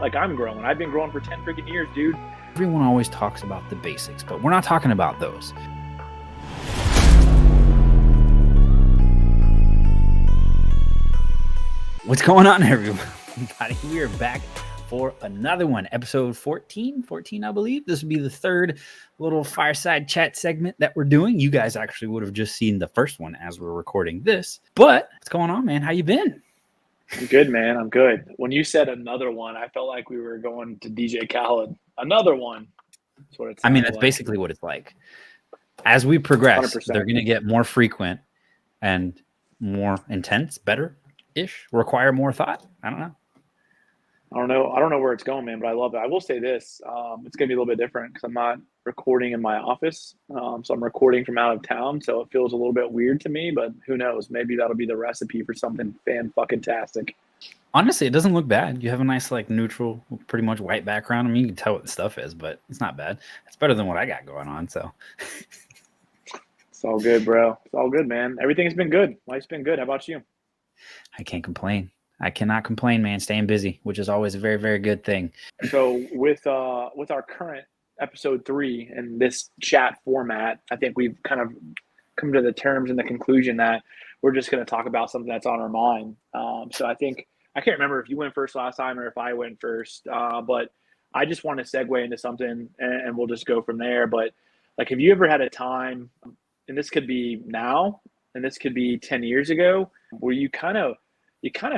Like I'm growing. I've been growing for 10 freaking years, dude. Everyone always talks about the basics, but we're not talking about those. What's going on, everybody? We are back for another one, episode 14, I believe. This would be the third little fireside chat segment that we're doing. You guys actually would have just seen the first one as we're recording this. But what's going on, man? How you been? I'm good, man. I'm good. When you said another one, I felt like we were going to DJ Khaled. Another one. That's what it sounded I mean, that's like. basically what it's like. As we progress, 100%. They're going to get more frequent and more intense, better-ish, require more thought. I don't know. I don't know where it's going, man, but I love it. I will say this. It's going to be a little bit different because I'm not recording in my office. So I'm recording from out of town. So it feels a little bit weird to me, but who knows? Maybe that'll be the recipe for something fan-fucking-tastic. Honestly, it doesn't look bad. You have a nice, like, neutral, pretty much white background. I mean, you can tell what the stuff is, but it's not bad. It's better than what I got going on, so. It's all good, bro. It's all good, man. Everything's been good. Life's been good. How about you? I can't complain. I cannot complain, man. Staying busy, which is always a very, very good thing. So with our current episode 3 and this chat format, I think we've kind of come to the terms and the conclusion that we're just going to talk about something that's on our mind. So I think I can't remember if you went first last time or if I went first, but I just want to segue into something and we'll just go from there. But like, have you ever had a time, and this could be now, and this could be 10 years ago, where you kind of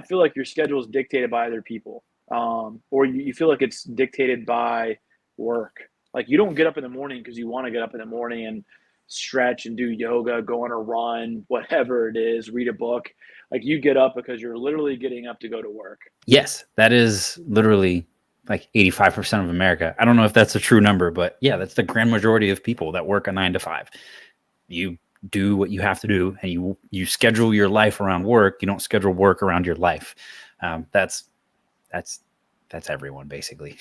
feel like your schedule is dictated by other people, or you feel like it's dictated by work. Like you don't get up in the morning because you want to get up in the morning and stretch and do yoga, go on a run, whatever it is, read a book. Like you get up because you're literally getting up to go to work. Yes, that is literally like 85% of America. I don't know if that's a true number, but yeah, that's the grand majority of people that work a 9 to 5. You do what you have to do, and you schedule your life around work. You don't schedule work around your life. That's everyone basically.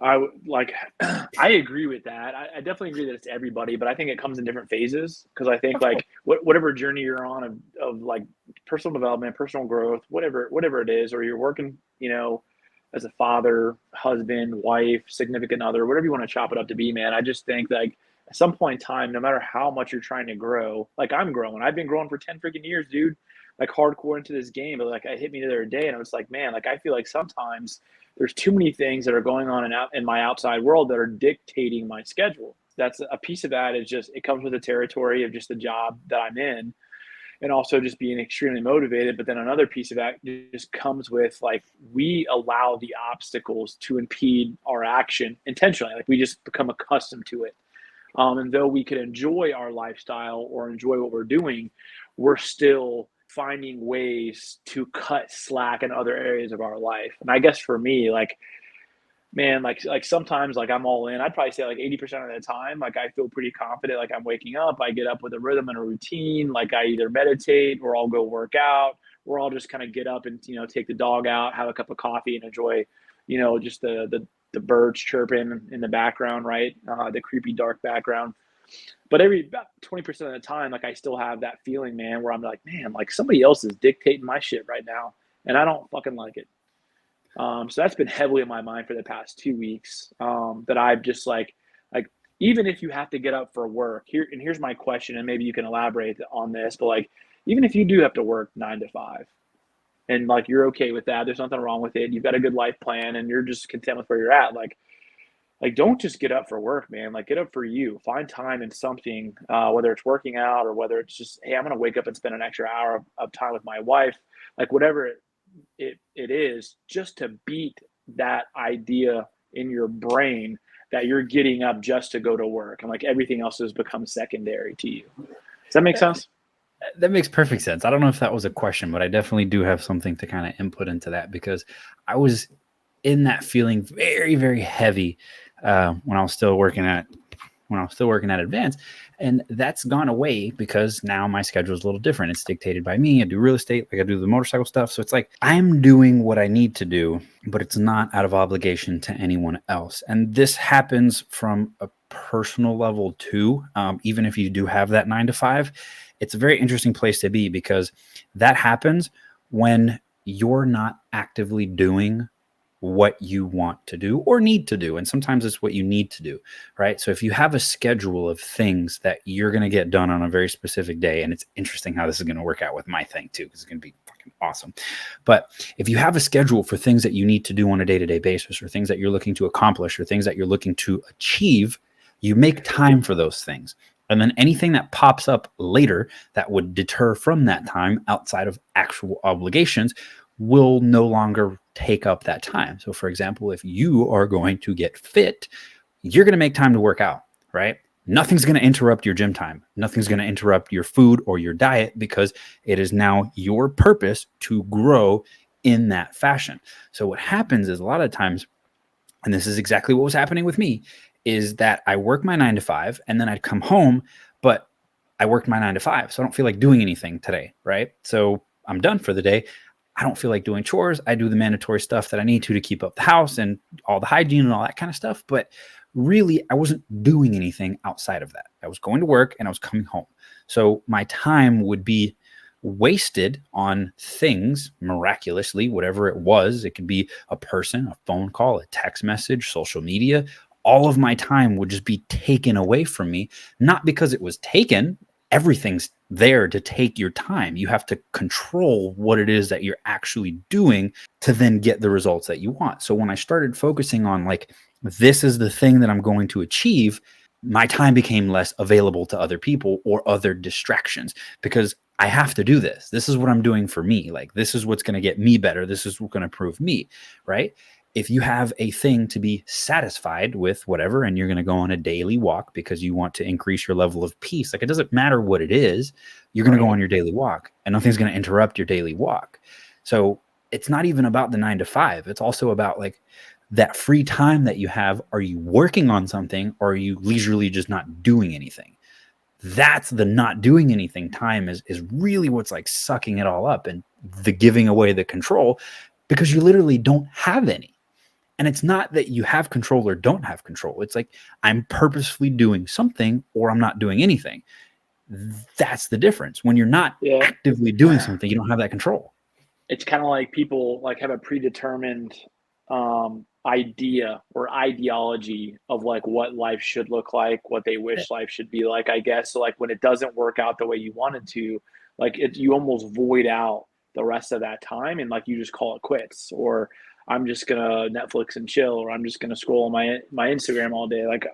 I agree with that. I definitely agree that it's everybody, but I think it comes in different phases because I think like whatever journey you're on of like personal development, personal growth, whatever it is, or you're working, as a father, husband, wife, significant other, whatever you want to chop it up to be, man. I just think like at some point in time, no matter how much you're trying to grow, like I'm growing. I've been growing for 10 freaking years, dude. Like hardcore into this game, but like it hit me the other day, and I was like, man, like I feel like sometimes there's too many things that are going on in my outside world that are dictating my schedule. That's a piece of that is just it comes with the territory of just the job that I'm in, and also just being extremely motivated. But then another piece of that just comes with like we allow the obstacles to impede our action intentionally. Like we just become accustomed to it. And though we could enjoy our lifestyle or enjoy what we're doing, we're still finding ways to cut slack in other areas of our life. And I guess for me, like, man, like sometimes like I'm all in. I'd probably say like 80% of the time, like I feel pretty confident. Like I'm waking up, I get up with a rhythm and a routine. Like I either meditate or I'll go work out, or I'll just kind of get up and, take the dog out, have a cup of coffee and enjoy, just the birds chirping in the background, right? The creepy dark background. But about 20% of the time, like I still have that feeling, man, where I'm like, man, like somebody else is dictating my shit right now, and I don't fucking like it. So that's been heavily in my mind for the past 2 weeks. That I've just like even if you have to get up for work, here's my question, and maybe you can elaborate on this, but like even if you do have to work 9 to 5, and like you're okay with that, there's nothing wrong with it. You've got a good life plan, and you're just content with where you're at, like don't just get up for work, man. Like get up for you. Find time in something, whether it's working out or whether it's just, hey, I'm going to wake up and spend an extra hour of time with my wife. Like whatever it is, just to beat that idea in your brain that you're getting up just to go to work and like everything else has become secondary to you. Does that make sense? That makes perfect sense. I don't know if that was a question, but I definitely do have something to kind of input into that because I was in that feeling very, very heavy when I was still working at Advance, and that's gone away because now my schedule is a little different. It's dictated by me. I do real estate, like I do the motorcycle stuff. So it's like I'm doing what I need to do, but it's not out of obligation to anyone else. And this happens from a personal level too. Even if you do have that 9 to 5, it's a very interesting place to be because that happens when you're not actively doing what you want to do or need to do. And sometimes it's what you need to do, right? So if you have a schedule of things that you're going to get done on a very specific day, and it's interesting how this is going to work out with my thing too, because it's going to be fucking awesome. But if you have a schedule for things that you need to do on a day-to-day basis, or things that you're looking to accomplish, or things that you're looking to achieve, you make time for those things. And then anything that pops up later that would deter from that time outside of actual obligations will no longer take up that time. So, for example, if you are going to get fit, you're going to make time to work out, right? Nothing's going to interrupt your gym time. Nothing's going to interrupt your food or your diet, because it is now your purpose to grow in that fashion. So, what happens is a lot of times, and this is exactly what was happening with me, is that I work my 9 to 5 and then I'd come home, but I worked my 9 to 5. So I don't feel like doing anything today, right? So I'm done for the day. I don't feel like doing chores. I do the mandatory stuff that I need to keep up the house and all the hygiene and all that kind of stuff. But really, I wasn't doing anything outside of that. I was going to work and I was coming home. So my time would be wasted on things, miraculously, whatever it was. It could be a person, a phone call, a text message, social media. All of my time would just be taken away from me, not because it was taken. Everything's there to take your time. You have to control what it is that you're actually doing to then get the results that you want. So when I started focusing on like, this is the thing that I'm going to achieve, my time became less available to other people or other distractions, because I have to do this. This is what I'm doing for me. Like, this is what's going to get me better. This is what's going to prove me, right? If you have a thing to be satisfied with, whatever, and you're going to go on a daily walk because you want to increase your level of peace, like, it doesn't matter what it is, you're going to go on your daily walk and nothing's going to interrupt your daily walk. So it's not even about the 9 to 5. It's also about like that free time that you have. Are you working on something, or are you leisurely just not doing anything? That's the not doing anything time is really what's like sucking it all up and the giving away the control, because you literally don't have any. And it's not that you have control or don't have control. It's like, I'm purposefully doing something or I'm not doing anything. That's the difference. When you're not Yeah. actively doing something, you don't have that control. It's kind of like people like have a predetermined idea or ideology of like what life should look like, what they wish life should be like, I guess. So like when it doesn't work out the way you wanted to, like you almost void out the rest of that time, and like you just call it quits, or I'm just gonna Netflix and chill, or I'm just gonna scroll on my Instagram all day. Like,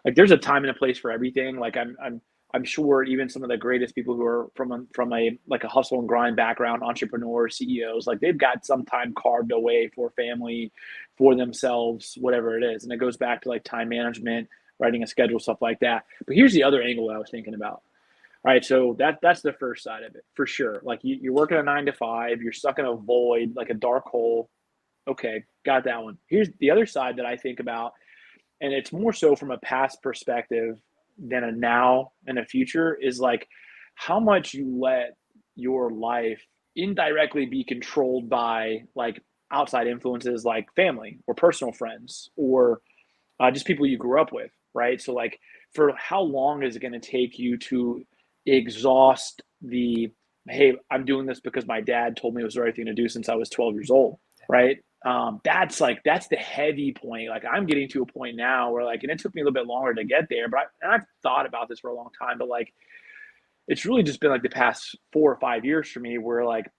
like there's a time and a place for everything. Like I'm sure even some of the greatest people who are from a like a hustle and grind background, entrepreneurs, CEOs, like they've got some time carved away for family, for themselves, whatever it is. And it goes back to like time management, writing a schedule, stuff like that. But here's the other angle I was thinking about. All right, so that's the first side of it for sure. Like you're working a 9 to 5, you're stuck in a void, like a dark hole. Okay, got that one. Here's the other side that I think about, and it's more so from a past perspective than a now and a future, is like how much you let your life indirectly be controlled by like outside influences like family or personal friends, or just people you grew up with, right? So like, for how long is it going to take you to exhaust the, hey, I'm doing this because my dad told me it was the right thing to do since I was 12 years old, right? That's the heavy point. Like I'm getting to a point now where like, and it took me a little bit longer to get there, but I've thought about this for a long time, but like, it's really just been like the past 4 or 5 years for me where like,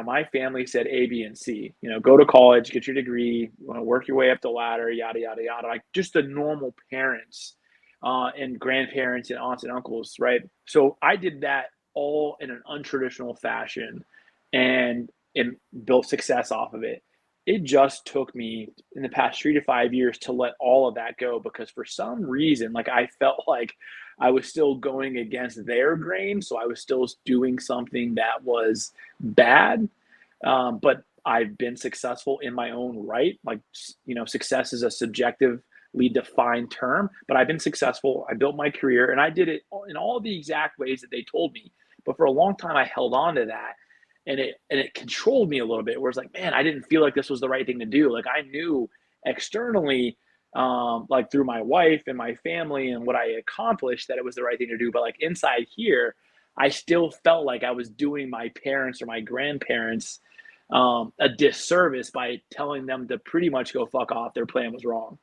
my family said A, B, and C. Go to college, get your degree, you want to work your way up the ladder, yada yada yada. Like just the normal parents, and grandparents and aunts and uncles, right? So I did that all in an untraditional fashion, and built success off of it. It just took me in the past 3 to 5 years to let all of that go, because for some reason, like I felt like I was still going against their grain, so I was still doing something that was bad. But I've been successful in my own right. Like, success is a subjectively defined term, but I've been successful. I built my career and I did it in all the exact ways that they told me. But for a long time, I held on to that, and it controlled me a little bit. Where it's like, man, I didn't feel like this was the right thing to do. Like I knew externally, like through my wife and my family and what I accomplished, that it was the right thing to do. But like inside here, I still felt like I was doing my parents or my grandparents a disservice by telling them to pretty much go fuck off. Their plan was wrong.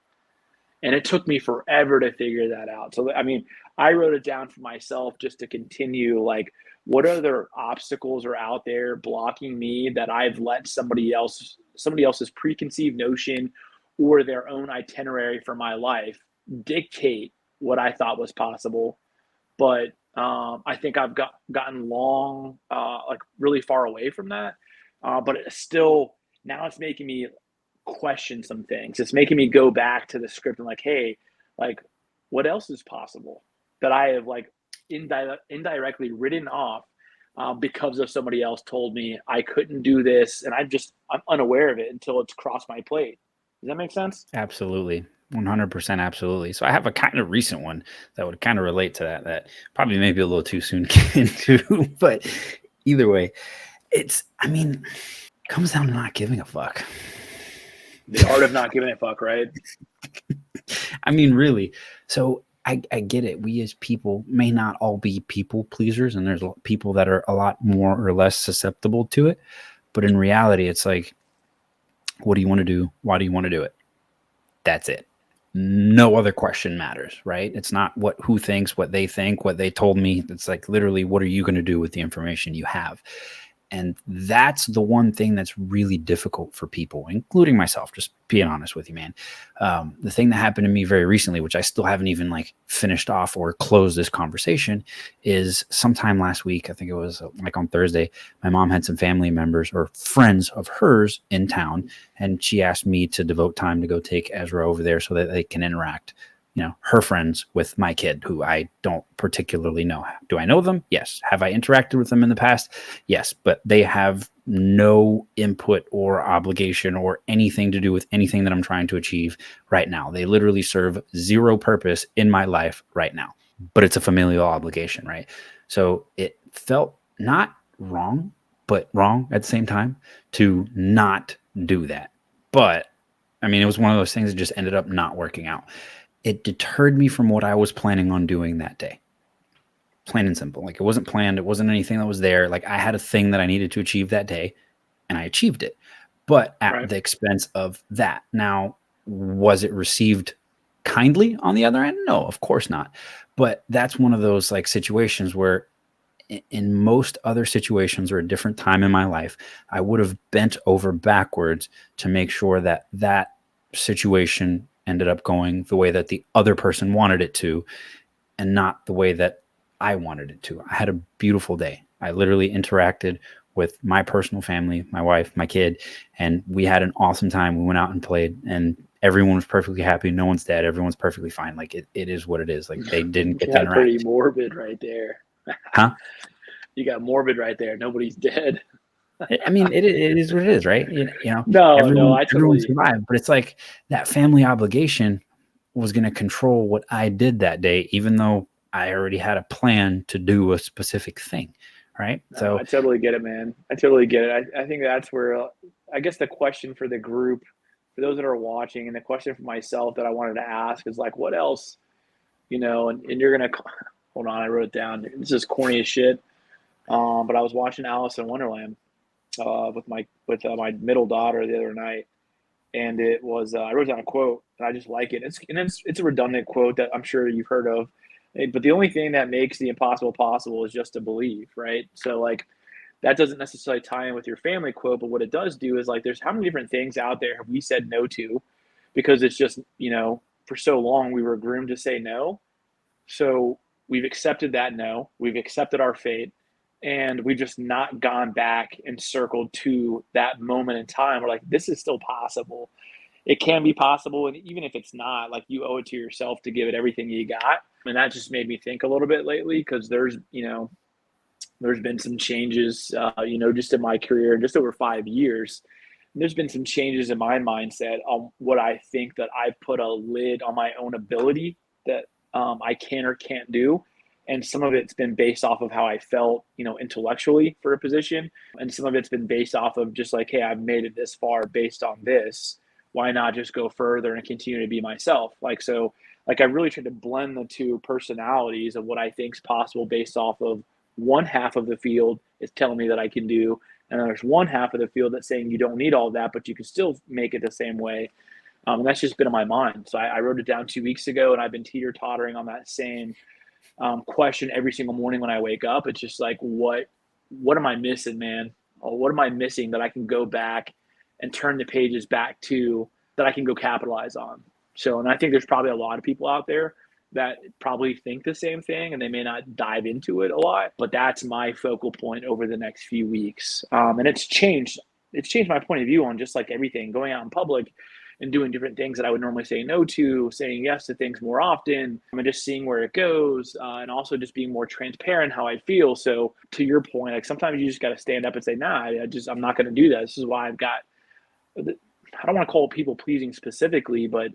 And it took me forever to figure that out. So, I mean, I wrote it down for myself just to continue like, what other obstacles are out there blocking me that I've let somebody else's preconceived notion or their own itinerary for my life dictate what I thought was possible. But I think I've gotten like really far away from that. But it's still, now it's making me question some things. It's making me go back to the script and like, hey, like, what else is possible that I have like indirectly written off because of somebody else told me I couldn't do this, and I'm unaware of it until it's crossed my plate. Does that make sense? Absolutely. 100% absolutely. So I have a kind of recent one that would kind of relate to that, that probably maybe a little too soon to get into, but either way, I mean, it comes down to not giving a fuck. The art of not giving a fuck, right? I mean, really. So I get it. We as people may not all be people pleasers, and there's people that are a lot more or less susceptible to it. But in reality, it's like, what do you want to do? Why do you want to do it? That's it. No other question matters, right? It's not who thinks, what they think, what they told me. It's like literally, what are you going to do with the information you have? And that's the one thing that's really difficult for people, including myself, just being honest with you, man. The thing that happened to me very recently, which I still haven't even like finished off or closed this conversation, is sometime last week, I think it was like on Thursday, my mom had some family members or friends of hers in town, and she asked me to devote time to go take Ezra over there so that they can interact, her friends with my kid, who I don't particularly know. Do I know them? Yes. Have I interacted with them in the past? Yes. But they have no input or obligation or anything to do with anything that I'm trying to achieve right now. They literally serve zero purpose in my life right now, but it's a familial obligation, right? So it felt not wrong, but wrong at the same time to not do that. But I mean, it was one of those things that just ended up not working out. It deterred me from what I was planning on doing that day. Plain and simple. Like, it wasn't planned. It wasn't anything that was there. Like, I had a thing that I needed to achieve that day, and I achieved it, but at the expense of that. Now, was it received kindly on the other end? No, of course not. But that's one of those like situations where in most other situations or a different time in my life, I would have bent over backwards to make sure that that situation ended up going the way that the other person wanted it to, and not the way that I wanted it to. I had a beautiful day. I literally interacted with my personal family, my wife, my kid, and we had an awesome time. We went out and played, and everyone was perfectly happy. No one's dead. Everyone's perfectly fine. Like, it is what it is. Like, they didn't get to interact. Pretty morbid right there. Huh? You got morbid right there. Nobody's dead. I mean, it is what it is, right? No, everyone survived, but it's like that family obligation was going to control what I did that day, even though I already had a plan to do a specific thing, right? No, so I totally get it, man. I totally get it. I think that's where, I guess the question for the group, for those that are watching, and the question for myself that I wanted to ask is like, what else, and you're going to, hold on, I wrote it down. This is corny as shit. But I was watching Alice in Wonderland with my middle daughter the other night, and it was I wrote down a quote, and I just like it. It's a redundant quote that I'm sure you've heard of, but the only thing that makes the impossible possible is just to believe, right? So like, that doesn't necessarily tie in with your family quote, but what it does do is like, there's how many different things out there have we said no to because it's just, for so long we were groomed to say no. So we've accepted that no, we've accepted our fate, and we've just not gone back and circled to that moment in time where like, this is still possible. It can be possible, and even if it's not, like, you owe it to yourself to give it everything you got. And that just made me think a little bit lately, because there's been some changes, just in my career, just over 5 years. And there's been some changes in my mindset on what I think that I put a lid on my own ability that I can or can't do. And some of it's been based off of how I felt, intellectually for a position. And some of it's been based off of just like, hey, I've made it this far based on this. Why not just go further and continue to be myself? I really tried to blend the two personalities of what I think is possible based off of one half of the field is telling me that I can do, And then there's one half of the field that's saying you don't need all that, but you can still make it the same way. And that's just been in my mind. So I wrote it down 2 weeks ago, and I've been teeter-tottering on that same question every single morning when I wake up. It's just like, what am I missing, man? Oh, what am I missing that I can go back and turn the pages back to, that I can go capitalize on? So, and I think there's probably a lot of people out there that probably think the same thing, and they may not dive into it a lot, but that's my focal point over the next few weeks. And it's changed my point of view on just like everything, going out in public and doing different things that I would normally say no to, saying yes to things more often, and just seeing where it goes, and also just being more transparent how I feel. So to your point, like sometimes you just got to stand up and say, nah, I'm not going to do that. This is why I don't want to call it people pleasing specifically, but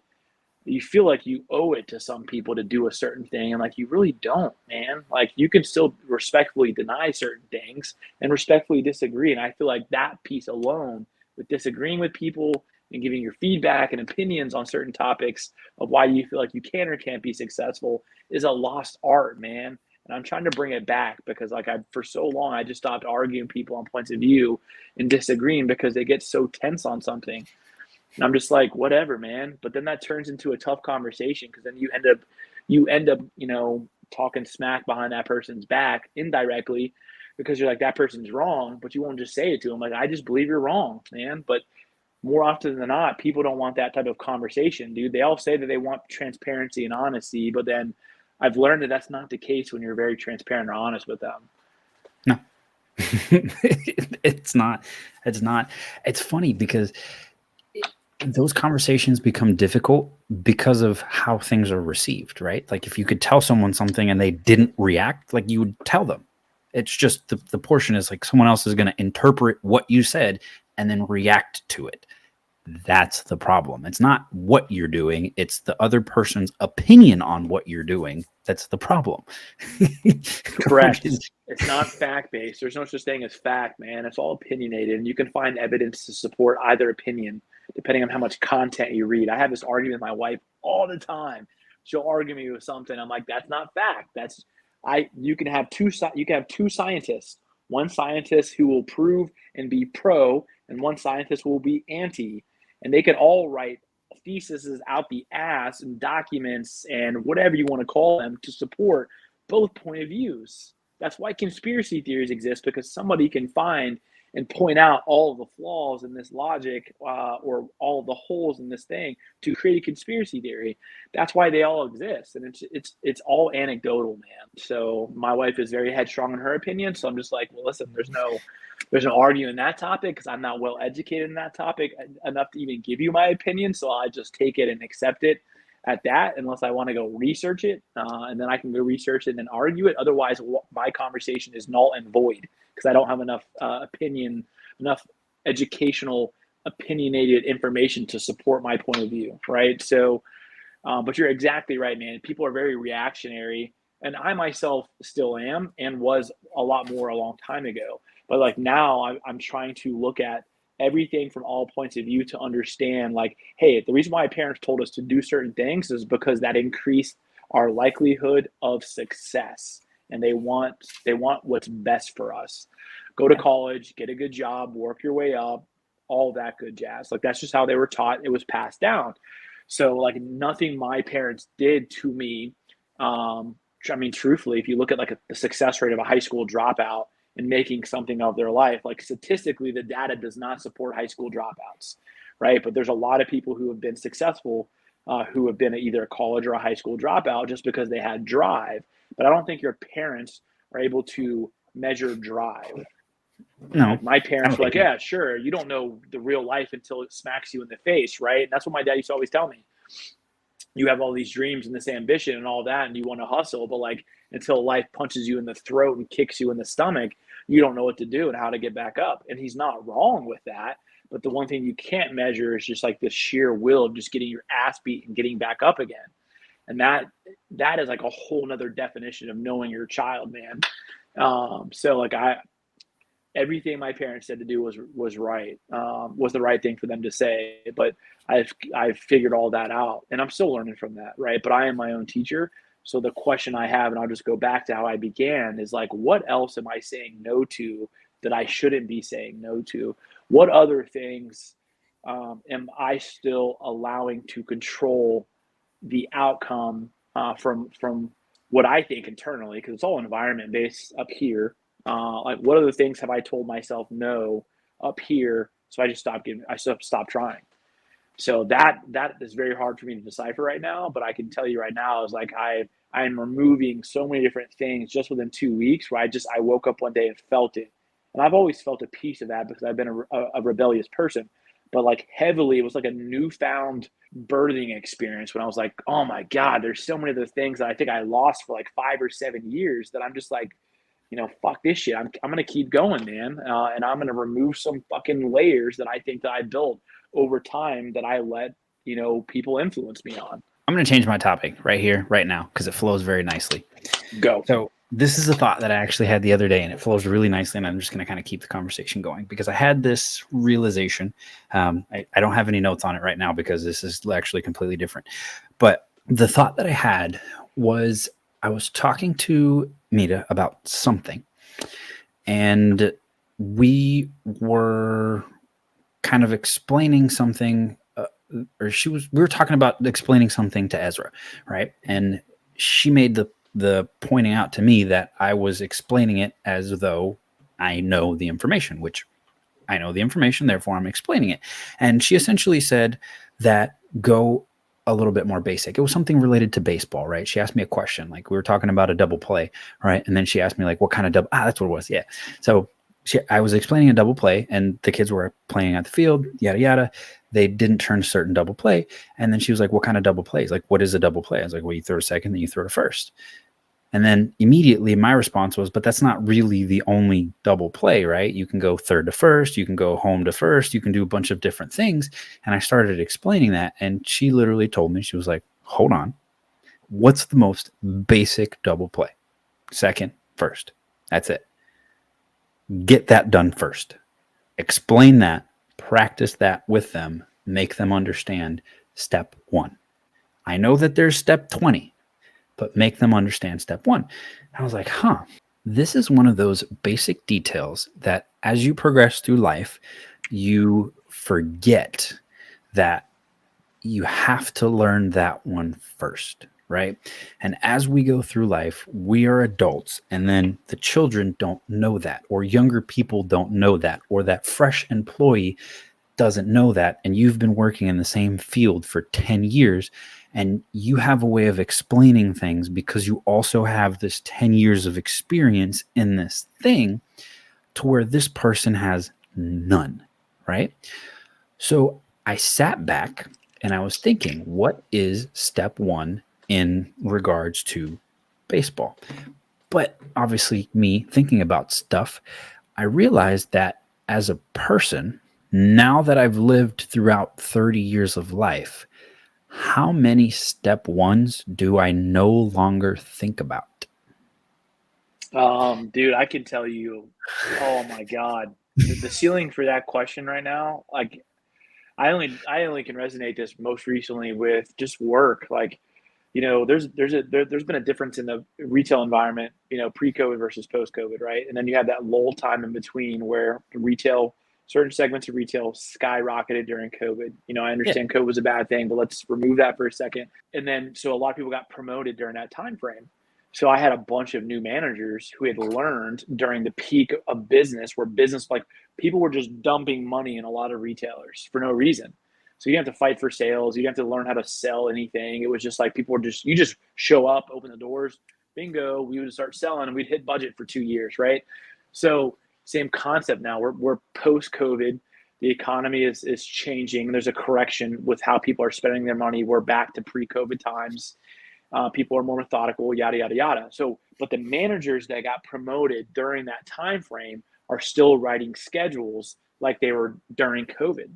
you feel like you owe it to some people to do a certain thing, and like you really don't, man. Like you can still respectfully deny certain things and respectfully disagree. And I feel like that piece alone, with disagreeing with people and giving your feedback and opinions on certain topics of why you feel like you can or can't be successful, is a lost art, man. And I'm trying to bring it back, because like for so long I just stopped arguing people on points of view and disagreeing because they get so tense on something. And I'm just like, whatever, man. But then that turns into a tough conversation, because then you end up, talking smack behind that person's back indirectly, because you're like, that person's wrong, but you won't just say it to them. Like, I just believe you're wrong, man. But more often than not, people don't want that type of conversation, dude. They all say that they want transparency and honesty, but then I've learned that that's not the case when you're very transparent or honest with them. No, it's not. It's funny because those conversations become difficult because of how things are received, right? Like if you could tell someone something and they didn't react, like you would tell them. It's just the portion is like someone else is going to interpret what you said and then react to it. That's the problem. It's not what you're doing. It's the other person's opinion on what you're doing. That's the problem. Correct. It's not fact-based. There's no such thing as fact, man. It's all opinionated, and you can find evidence to support either opinion depending on how much content you read. I have this argument with my wife all the time. She'll argue me with something. I'm like, that's not fact. You can have two scientists. One scientist who will prove and be pro, and one scientist will be anti. And they could all write theses out the ass and documents and whatever you want to call them to support both point of views. That's why conspiracy theories exist, because somebody can find and point out all of the flaws in this logic, or all of the holes in this thing to create a conspiracy theory. That's why they all exist, and it's all anecdotal, man. So my wife is very headstrong in her opinion. So I'm just like, well, listen, there's no arguing that topic, because I'm not well educated in that topic enough to even give you my opinion. So I just take it and accept it at that, unless I want to go research it, and then I can go research it and then argue it. Otherwise, my conversation is null and void, because I don't have enough enough educational, opinionated information to support my point of view, right? So, but you're exactly right, man. People are very reactionary, and I myself still am, and was a lot more a long time ago. But like now, I'm trying to look at everything from all points of view to understand, like, hey, the reason why parents told us to do certain things is because that increased our likelihood of success, and they want what's best for us. Go to college, get a good job, work your way up, all that good jazz. Like that's just how they were taught. It was passed down. So like nothing my parents did to me. I mean, truthfully, if you look at like the success rate of a high school dropout and making something of their life, like statistically, the data does not support high school dropouts, right? But there's a lot of people who have been successful, who have been either a college or a high school dropout just because they had drive. But I don't think your parents are able to measure drive. No, my parents were like, yeah, sure. You don't know the real life until it smacks you in the face, right? And that's what my dad used to always tell me. You have all these dreams and this ambition and all that, and you want to hustle, but like until life punches you in the throat and kicks you in the stomach, you don't know what to do and how to get back up. And he's not wrong with that. But the one thing you can't measure is just like the sheer will of just getting your ass beat and getting back up again. And that is like a whole nother definition of knowing your child, man. So like everything my parents said to do was right, was the right thing for them to say. But I've figured all that out, and I'm still learning from that, right? But I am my own teacher. So the question I have, and I'll just go back to how I began, is like, what else am I saying no to that I shouldn't be saying no to? What other things am I still allowing to control the outcome from what I think internally, because it's all environment based up here. Like, what other things have I told myself no up here? So I stopped trying. So that is very hard for me to decipher right now. But I can tell you right now is like I'm removing so many different things just within 2 weeks where I woke up one day and felt it, and I've always felt a piece of that because I've been a rebellious person, but like heavily it was like a newfound birthing experience when I was like, oh my god, there's so many of the things that I think I lost for like 5 or 7 years that I'm just like, fuck this shit. I'm gonna keep going, man, and I'm gonna remove some fucking layers that I think that I built over time that I let people influence me on. I'm going to change my topic right here, right now, because it flows very nicely. Go. So this is a thought that I actually had the other day, and it flows really nicely. And I'm just going to kind of keep the conversation going because I had this realization. I don't have any notes on it right now because this is actually completely different. But the thought that I had was I was talking to Mita about something, and we were kind of explaining something, we were talking about explaining something to Ezra, right? And she made the pointing out to me that I was explaining it as though I know the information, which I know the information, therefore I'm explaining it. And she essentially said that go a little bit more basic. It was something related to baseball, right? She asked me a question, like we were talking about a double play, right? And then she asked me like, what kind of double? That's what it was. Yeah. So I was explaining a double play and the kids were playing at the field, yada, yada. They didn't turn certain double play. And then she was like, what kind of double plays? Like, what is a double play? I was like, well, you throw a second, then you throw a first. And then immediately my response was, but that's not really the only double play, right? You can go third to first, you can go home to first, you can do a bunch of different things. And I started explaining that. And she literally told me, she was like, hold on. What's the most basic double play? Second, first. That's it. Get that done first. Explain that, practice that with them, make them understand step one. I know that there's step 20, but make them understand step one. And I was like, this is one of those basic details that as you progress through life, you forget that you have to learn that one first. Right. And as we go through life, we are adults, and then the children don't know that, or younger people don't know that, or that fresh employee doesn't know that. And you've been working in the same field for 10 years, and you have a way of explaining things because you also have this 10 years of experience in this thing to where this person has none. Right. So I sat back and I was thinking, what is step one in regards to baseball? But obviously, me thinking about stuff, I realized that as a person, now that I've lived throughout 30 years of life, how many step ones do I no longer think about? Dude, I can tell you, oh my God, the ceiling for that question right now, like I only can resonate this most recently with just work. Like, there's been a difference in the retail environment, pre-COVID versus post-COVID, right? And then you have that lull time in between where certain segments of retail skyrocketed during COVID. I Yeah. understand COVID was a bad thing, but let's remove that for a second. And then, so a lot of people got promoted during that time frame. So I had a bunch of new managers who had learned during the peak of business, where business, like, people were just dumping money in a lot of retailers for no reason. So you didn't have to fight for sales. You didn't have to learn how to sell anything. It was just like you just show up, open the doors, bingo, we would start selling, and we'd hit budget for 2 years, right? So same concept now. We're post COVID. The economy is changing. There's a correction with how people are spending their money. We're back to pre-COVID times. People are more methodical, yada yada yada. So, but the managers that got promoted during that time frame are still writing schedules like they were during COVID.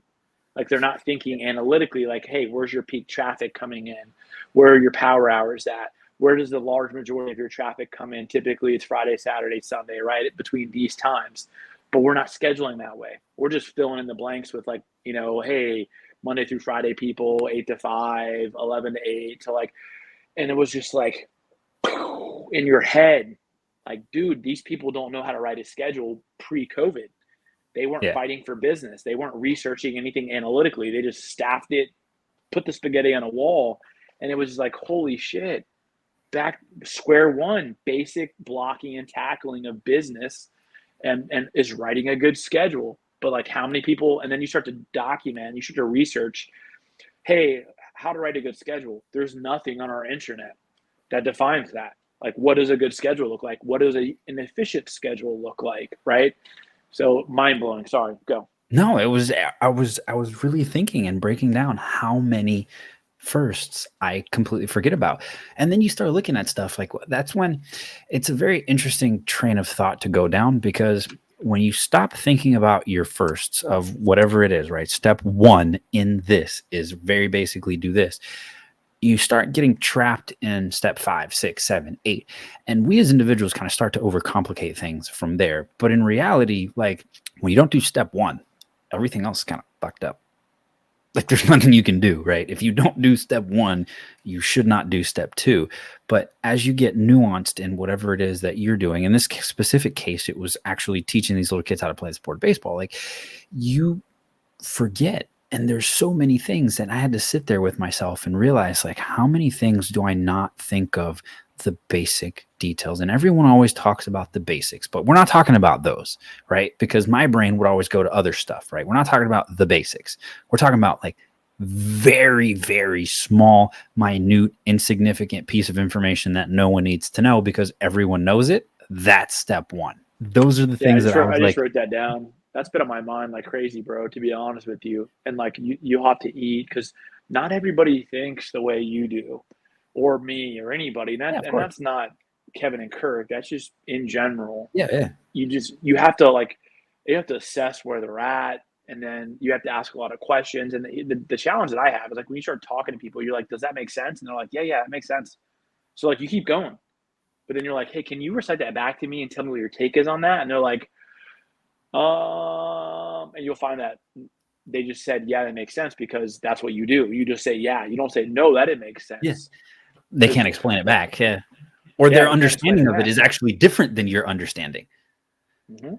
Like, they're not thinking analytically, like, hey, where's your peak traffic coming in? Where are your power hours at? Where does the large majority of your traffic come in? Typically, it's Friday, Saturday, Sunday, right? Between these times. But we're not scheduling that way. We're just filling in the blanks with, like, hey, Monday through Friday people, 8 to 5, 11 to 8 to, like, and it was just like in your head, Like, dude, these people don't know how to write a schedule pre-COVID. They weren't Yeah. fighting for business. They weren't researching anything analytically. They just staffed it, put the spaghetti on a wall, and it was just like, holy shit, back square one, basic blocking and tackling of business, and is writing a good schedule. But like, how many people? And then you start to document, you start to research, hey, how to write a good schedule. There's nothing on our internet that defines that. Like, what does a good schedule look like? What does an efficient schedule look like? Right. So mind blowing. Sorry, go. No, I was really thinking and breaking down how many firsts I completely forget about. And then you start looking at stuff like that's when it's a very interesting train of thought to go down, because when you stop thinking about your firsts of whatever it is, right? Step one in this is very basically do this. You start getting trapped in step 5, 6, 7, 8. And we as individuals kind of start to overcomplicate things from there. But in reality, like when you don't do step one, everything else is kind of fucked up. Like there's nothing you can do, right? If you don't do step one, you should not do step two. But as you get nuanced in whatever it is that you're doing, in this specific case, it was actually teaching these little kids how to play the sport of baseball. Like you forget. And there's so many things that I had to sit there with myself and realize, like, how many things do I not think of the basic details? And everyone always talks about the basics, but we're not talking about those, right? Because my brain would always go to other stuff, right? We're not talking about the basics. We're talking about like very, very small, minute, insignificant piece of information that no one needs to know because everyone knows it. That's step one. Those are the Yeah, things that I I was just like, wrote that down. That's been on my mind like crazy, bro, to be honest with you. And like you have to eat because not everybody thinks the way you do, or me, or anybody. yeah, of And course. that's not Kevin and Kirk. That's just in general. Yeah, yeah. You have to like you have to assess where they're at, and then you have to ask a lot of questions. And the challenge that I have is like when you start talking to people, you're like, does that make sense? And they're like, yeah, it makes sense. So like you keep going. But then you're like, hey, can you recite that back to me and tell me what your take is on that? And they're like, and you'll find that they just said, yeah, that makes sense because that's what you do. You just say, yeah. You don't say, no, that didn't make Yeah. sense. They Because, can't explain it back. Yeah. Or yeah, their they can't explain it understanding of it back. is actually different than your understanding. Mm-hmm.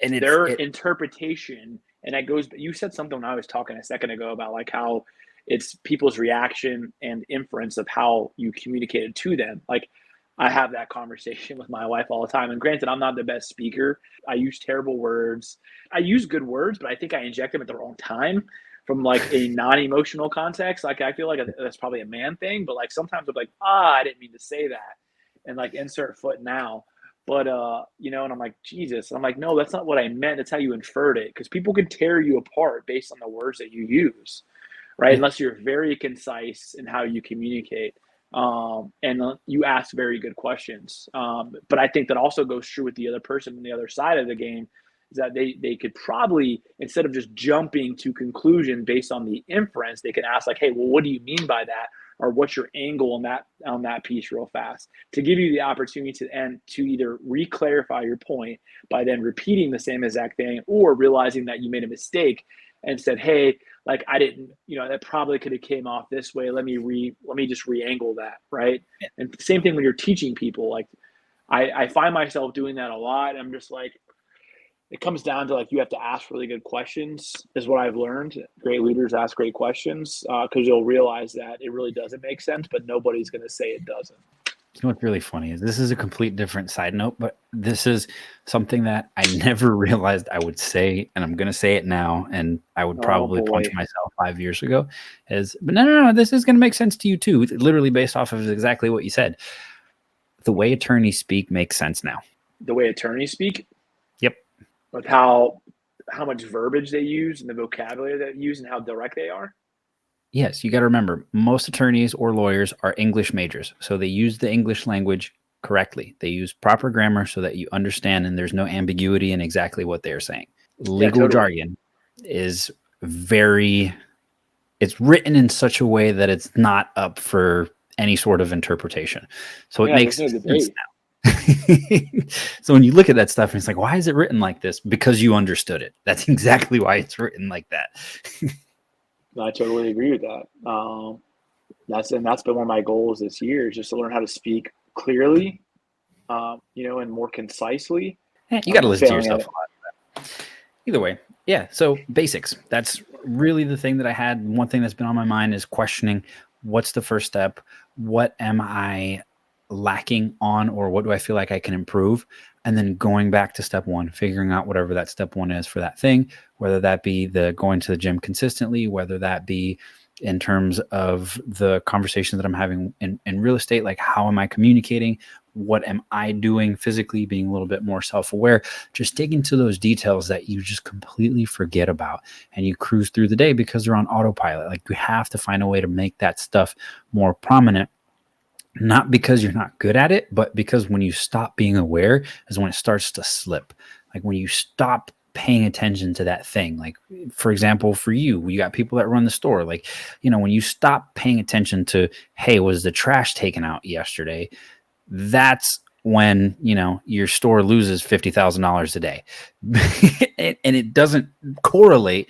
And Their interpretation, and that goes, you said something when I was talking a second ago about like how it's people's reaction and inference of how you communicated to them. Like, I have that conversation with my wife all the time. And granted, I'm not the best speaker. I use terrible words. I use good words, but I think I inject them at the wrong time from like a non-emotional context. Like I feel like that's probably a man thing, but like sometimes I'm like, I didn't mean to say that. And like insert foot now. But and I'm like, Jesus. I'm like, no, that's not what I meant. That's how you inferred it. Because people can tear you apart based on the words that you use, right? yeah, Unless you're very concise in how you communicate. And you ask very good questions. But I think that also goes true with the other person on the other side of the game is that they could probably, instead of just jumping to conclusion based on the inference, they can ask like, hey, well, what do you mean by that? Or what's your angle on that piece real fast to give you the opportunity to either re-clarify your point by then repeating the same exact thing or realizing that you made a mistake and said, hey, like I didn't, that probably could have came off this way. Let me just re-angle that, right? And same thing when you're teaching people. Like I find myself doing that a lot. I'm just like, it comes down to like you have to ask really good questions is what I've learned. Great leaders ask great questions because you'll realize that it really doesn't make sense, but nobody's going to say it doesn't. you know what's really funny is this is a complete different side note, but this is something that I never realized I would say, and I'm going to say it now, and I would Oh probably punch boy. myself 5 years ago. But no, this is going to make sense to you too. Literally based off of exactly what you said. The way attorneys speak makes sense now. The way attorneys speak, Yep. with how much verbiage they use and the vocabulary that they use and how direct they are. Yes, you got to remember, most attorneys or lawyers are English majors, so they use the English language correctly. They use proper grammar so that you understand and there's no ambiguity in exactly what they're saying. Yeah, Legal totally. jargon is it's written in such a way that it's not up for any sort of interpretation. So it Yeah, there's makes no sense debate. now. So when you look at that stuff and it's like, why is it written like this? Because you understood it. That's exactly why it's written like that. I totally agree with that. That's been one of my goals this year is just to learn how to speak clearly and more concisely. You got to listen to failing at yourself a lot. Either way, yeah. So basics. That's really the thing that I had. One thing that's been on my mind is questioning what's the first step? What am I lacking on, or what do I feel like I can improve? And then going back to step one, figuring out whatever that step one is for that thing, whether that be the going to the gym consistently, whether that be in terms of the conversations that I'm having in real estate, like how am I communicating? What am I doing physically, being a little bit more self-aware, just dig into those details that you just completely forget about and you cruise through the day because they're on autopilot. Like you have to find a way to make that stuff more prominent, not because you're not good at it, but because when you stop being aware is when it starts to slip. Like when you stop paying attention to that thing. Like, for example, for you, you got people that run the store. Like, when you stop paying attention to, hey, was the trash taken out yesterday? That's when, your store loses $50,000 a day. and it doesn't correlate,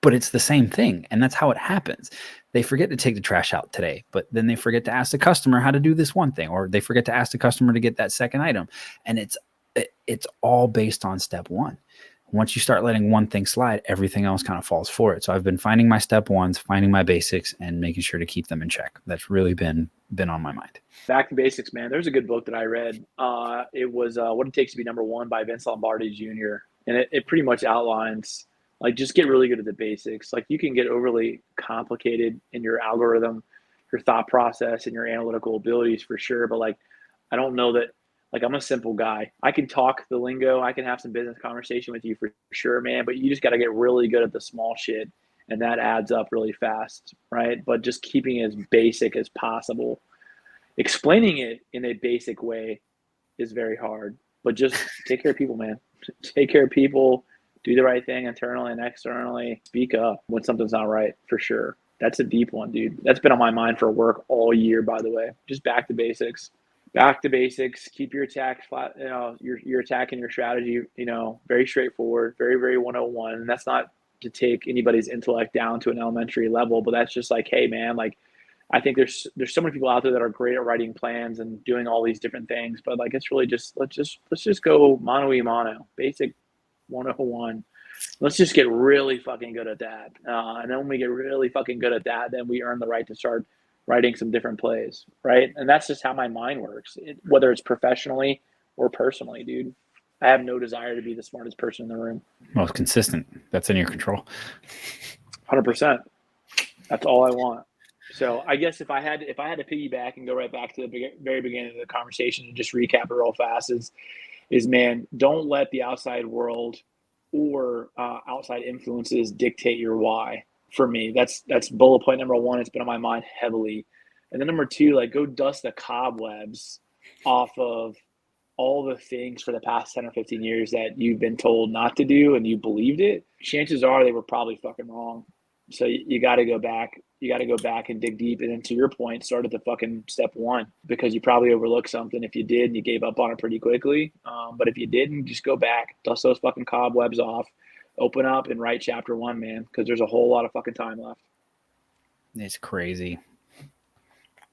but it's the same thing. And that's how it happens. They forget to take the trash out today, but then they forget to ask the customer how to do this one thing, or they forget to ask the customer to get that second item. And it's all based on step one. Once you start letting one thing slide, everything else kind of falls for it. So I've been finding my step ones, finding my basics, and making sure to keep them in check. That's really been on my mind. Back to basics, man. There's a good book that I read. It was What It Takes to Be Number One by Vince Lombardi Jr. And it pretty much outlines, like, just get really good at the basics. Like, you can get overly complicated in your algorithm, your thought process, and your analytical abilities for sure. But, like, I don't know that, like, I'm a simple guy. I can talk the lingo. I can have some business conversation with you for sure, man. But you just got to get really good at the small shit. And that adds up really fast, right? But just keeping it as basic as possible. Explaining it in a basic way is very hard. But just take care of people, man. Take care of people. Do the right thing internally and externally. Speak up when something's not right, for sure. That's a deep one, dude. That's been on my mind for work all year, by the way. Just back to basics. Back to basics. Keep your attack flat. Your attack and your strategy. Very straightforward. Very, very 101. And that's not to take anybody's intellect down to an elementary level, but that's just like, hey, man, like, I think there's so many people out there that are great at writing plans and doing all these different things, but like it's really just let's just go mano a mano, basic 101. Let's just get really fucking good at that, and then when we get really fucking good at that, then we earn the right to start writing some different plays, right? And that's just how my mind works, whether it's professionally or personally, dude. I have no desire to be the smartest person in the room. Most consistent. That's in your control. 100%. That's all I want. So I guess if I had to piggyback and go right back to the very beginning of the conversation and just recap it real fast is man, don't let the outside world or outside influences dictate your why. For me, that's bullet point number one. It's been on my mind heavily. And then number two, like, go dust the cobwebs off of all the things for the past 10 or 15 years that you've been told not to do and you believed it. Chances are they were probably fucking wrong. So you got to go back. You got to go back and dig deep. And then to your point, start at the fucking step one, because you probably overlooked something. If you did, and you gave up on it pretty quickly. But if you didn't, just go back, dust those fucking cobwebs off, open up and write chapter one, man, because there's a whole lot of fucking time left. It's crazy.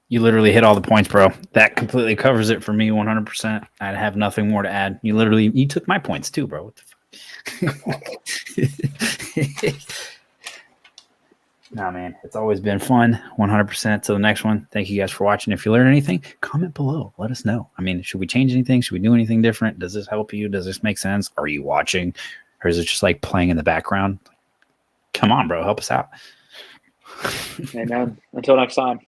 You literally hit all the points, bro. That completely covers it for me 100%. I have nothing more to add. You took my points too, bro. What the fuck? Nah, man, it's always been fun. 100%. Till the next one. Thank you guys for watching. If you learned anything, comment below. Let us know. I mean, should we change anything? Should we do anything different? Does this help you? Does this make sense? Are you watching? Or is it just like playing in the background? Come on, bro. Help us out. Amen. Until next time.